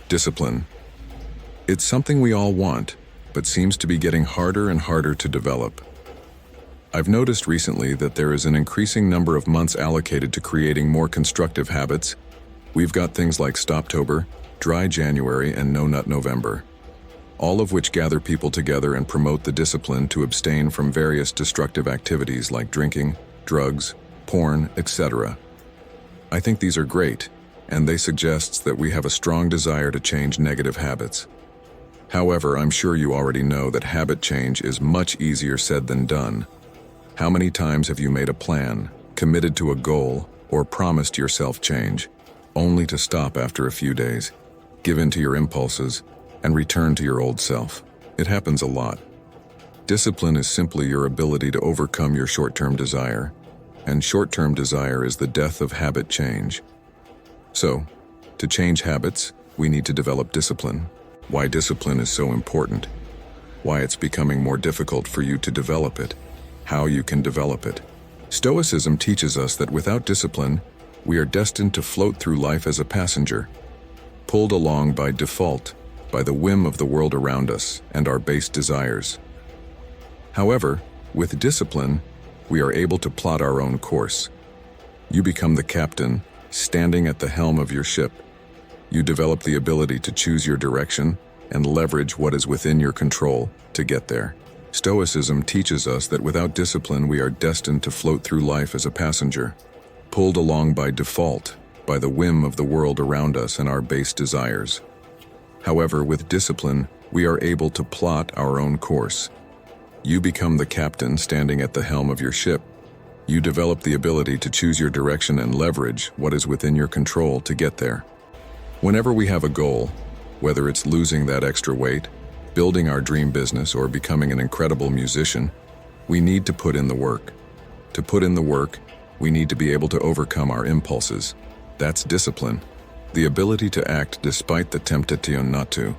Discipline. It's something we all want, but seems to be getting harder and harder to develop. I've noticed recently that there is an increasing number of months allocated to creating more constructive habits. We've got things like Stoptober, Dry January, and No Nut November, all of which gather people together and promote the discipline to abstain from various destructive activities like drinking, drugs, porn, etc. I think these are great, and they suggest that we have a strong desire to change negative habits. However, I'm sure you already know that habit change is much easier said than done. How many times have you made a plan, committed to a goal, or promised yourself change, only to stop after a few days, give in to your impulses, and return to your old self? It happens a lot. Discipline is simply your ability to overcome your short-term desire, and short-term desire is the death of habit change. So, to change habits, we need to develop discipline. Why discipline is so important, why it's becoming more difficult for you to develop it, how you can develop it. Stoicism teaches us that without discipline, we are destined to float through life as a passenger, pulled along by default, by the whim of the world around us and our base desires. However, with discipline, we are able to plot our own course. You become the captain, standing at the helm of your ship. You develop the ability to choose your direction and leverage what is within your control to get there. Stoicism teaches us that without discipline, we are destined to float through life as a passenger, pulled along by default, by the whim of the world around us and our base desires. However, with discipline, we are able to plot our own course. You become the captain standing at the helm of your ship. You develop the ability to choose your direction and leverage what is within your control to get there. Whenever we have a goal, whether it's losing that extra weight, building our dream business, or becoming an incredible musician, we need to put in the work. To put in the work, we need to be able to overcome our impulses. That's discipline, the ability to act despite the temptation not to.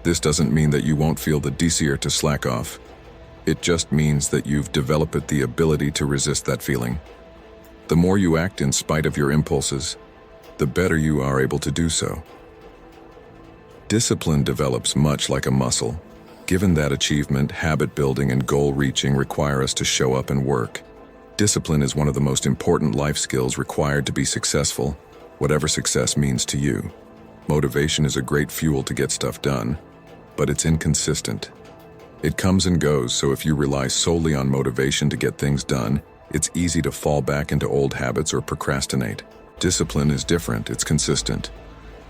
This doesn't mean that you won't feel the desire to slack off. It just means that you've developed the ability to resist that feeling. The more you act in spite of your impulses, the better you are able to do so. Discipline develops much like a muscle. Given that achievement, habit building, and goal reaching require us to show up and work. Discipline is one of the most important life skills required to be successful, whatever success means to you. Motivation is a great fuel to get stuff done, but it's inconsistent. It comes and goes, so if you rely solely on motivation to get things done, it's easy to fall back into old habits or procrastinate. Discipline is different, it's consistent.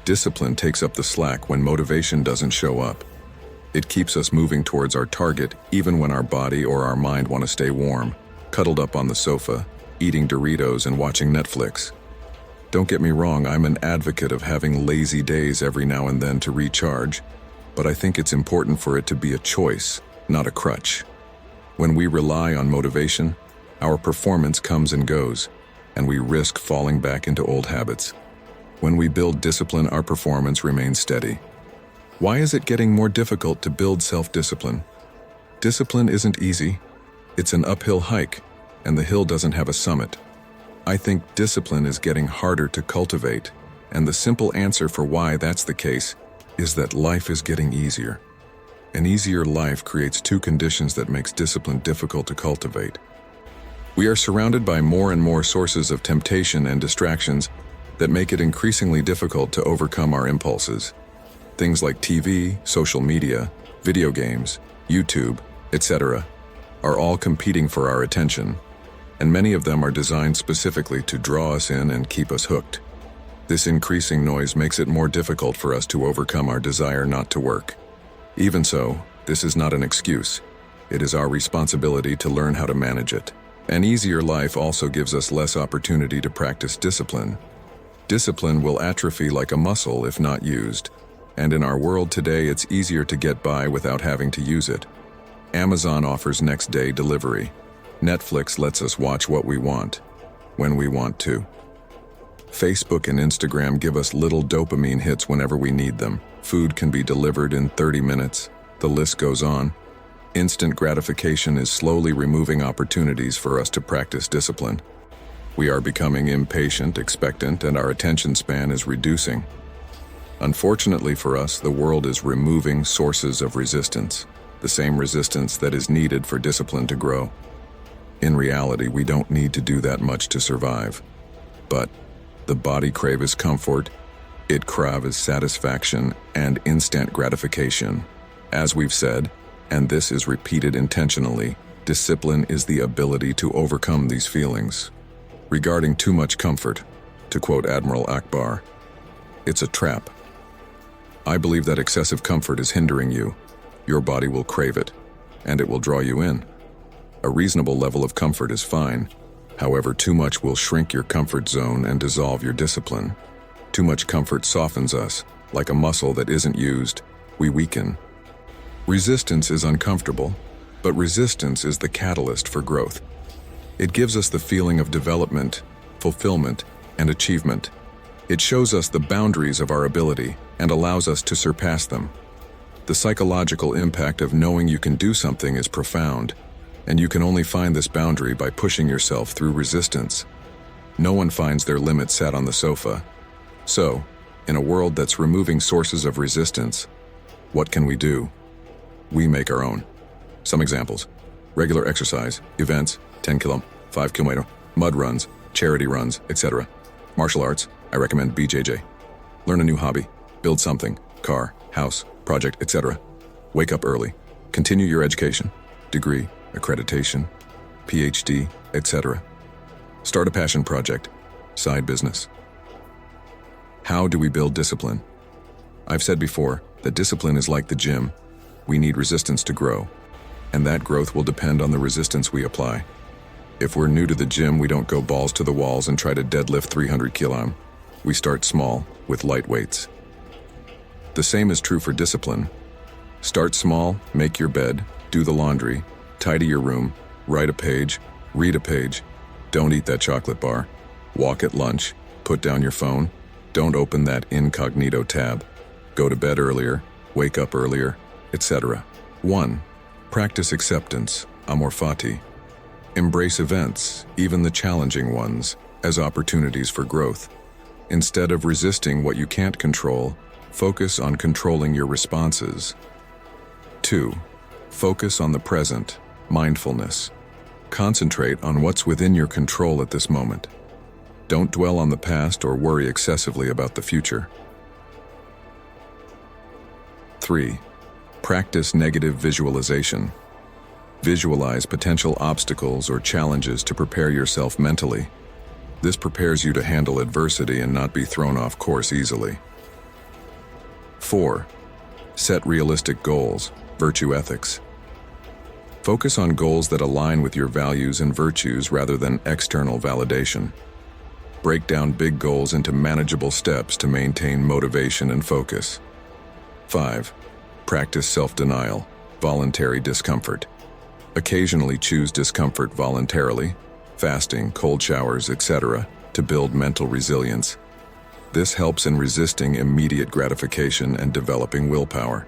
Discipline takes up the slack when motivation doesn't show up. It keeps us moving towards our target even when our body or our mind want to stay warm, cuddled up on the sofa, eating Doritos and watching Netflix. Don't get me wrong, I'm an advocate of having lazy days every now and then to recharge, but I think it's important for it to be a choice, not a crutch. When we rely on motivation, our performance comes and goes, and we risk falling back into old habits. When we build discipline, our performance remains steady. Why is it getting more difficult to build self-discipline? Discipline isn't easy. It's an uphill hike, and the hill doesn't have a summit. I think discipline is getting harder to cultivate, and the simple answer for why that's the case is that life is getting easier. An easier life creates two conditions that makes discipline difficult to cultivate. We are surrounded by more and more sources of temptation and distractions that make it increasingly difficult to overcome our impulses. Things like TV, social media, video games, YouTube, etc. are all competing for our attention, and many of them are designed specifically to draw us in and keep us hooked. This increasing noise makes it more difficult for us to overcome our desire not to work. Even so, this is not an excuse. It is our responsibility to learn how to manage it. An easier life also gives us less opportunity to practice discipline. Discipline will atrophy like a muscle if not used, and in our world today it's easier to get by without having to use it. Amazon offers next-day delivery. Netflix lets us watch what we want, when we want to. Facebook and Instagram give us little dopamine hits whenever we need them. Food can be delivered in 30 minutes. The list goes on. Instant gratification is slowly removing opportunities for us to practice discipline. We are becoming impatient, expectant, and our attention span is reducing. Unfortunately for us, the world is removing sources of resistance, the same resistance that is needed for discipline to grow. In reality, we don't need to do that much to survive. But the body craves comfort, it craves satisfaction and instant gratification. As we've said, and this is repeated intentionally, discipline is the ability to overcome these feelings. Regarding too much comfort, to quote Admiral Akbar, it's a trap. I believe that excessive comfort is hindering you. Your body will crave it, and it will draw you in. A reasonable level of comfort is fine. However, too much will shrink your comfort zone and dissolve your discipline. Too much comfort softens us. Like a muscle that isn't used, we weaken. Resistance is uncomfortable, but resistance is the catalyst for growth. It gives us the feeling of development, fulfillment, and achievement. It shows us the boundaries of our ability and allows us to surpass them. The psychological impact of knowing you can do something is profound, and you can only find this boundary by pushing yourself through resistance. No one finds their limit sat on the sofa. So, in a world that's removing sources of resistance, what can we do? We make our own. Some examples: regular exercise, events, 10 km, 5 km, mud runs, charity runs, etc. Martial arts, I recommend BJJ. Learn a new hobby, build something, car, house, project, etc. Wake up early. Continue your education, degree, accreditation, PhD, etc. Start a passion project, side business. How do we build discipline? I've said before that discipline is like the gym. We need resistance to grow, and that growth will depend on the resistance we apply. If we're new to the gym, we don't go balls to the walls and try to deadlift 300 kg. We start small, with light weights. The same is true for discipline. Start small, make your bed, do the laundry, tidy your room, write a page, read a page. Don't eat that chocolate bar. Walk at lunch, put down your phone. Don't open that incognito tab. Go to bed earlier, wake up earlier, etc. 1. Practice acceptance, amor fati. Embrace events, even the challenging ones, as opportunities for growth. Instead of resisting what you can't control, focus on controlling your responses. 2. Focus on the present, mindfulness. Concentrate on what's within your control at this moment. Don't dwell on the past or worry excessively about the future. 3. Practice negative visualization. Visualize potential obstacles or challenges to prepare yourself mentally. This prepares you to handle adversity and not be thrown off course easily. 4. Set realistic goals, virtue ethics. Focus on goals that align with your values and virtues rather than external validation. Break down big goals into manageable steps to maintain motivation and focus. 5. Practice self-denial, voluntary discomfort. Occasionally choose discomfort voluntarily, fasting, cold showers, etc., to build mental resilience. This helps in resisting immediate gratification and developing willpower.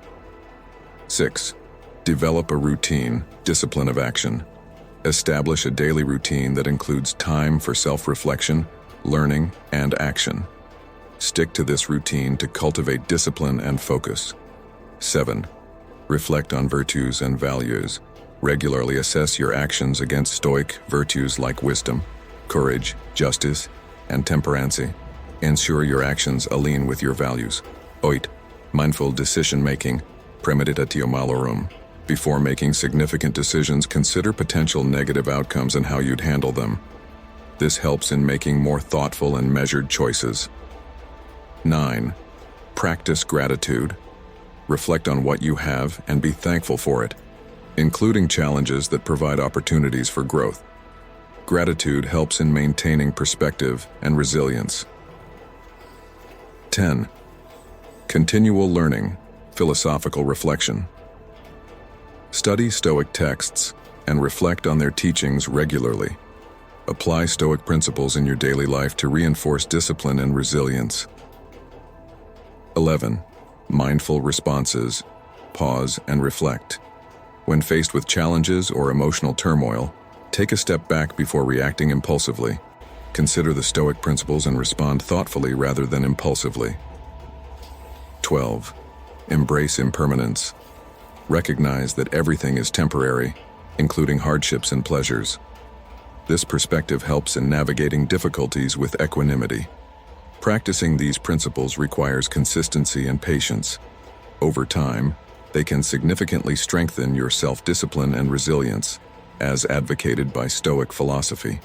6. Develop a routine, discipline of action. Establish a daily routine that includes time for self-reflection, learning, and action. Stick to this routine to cultivate discipline and focus. 7. Reflect on virtues and values. Regularly assess your actions against Stoic virtues like wisdom, courage, justice, and temperancy. Ensure your actions align with your values. 8. Mindful decision-making, premeditatio malorum. Before making significant decisions, consider potential negative outcomes and how you'd handle them. This helps in making more thoughtful and measured choices. 9. Practice gratitude. Reflect on what you have and be thankful for it, including challenges that provide opportunities for growth. Gratitude helps in maintaining perspective and resilience. 10. Continual learning, philosophical reflection. Study Stoic texts and reflect on their teachings regularly. Apply Stoic principles in your daily life to reinforce discipline and resilience. 11. Mindful responses. Pause and reflect. When faced with challenges or emotional turmoil, take a step back before reacting impulsively. Consider the Stoic principles and respond thoughtfully rather than impulsively. 12. Embrace impermanence. Recognize that everything is temporary, including hardships and pleasures. This perspective helps in navigating difficulties with equanimity. Practicing these principles requires consistency and patience. Over time, they can significantly strengthen your self-discipline and resilience, as advocated by Stoic philosophy.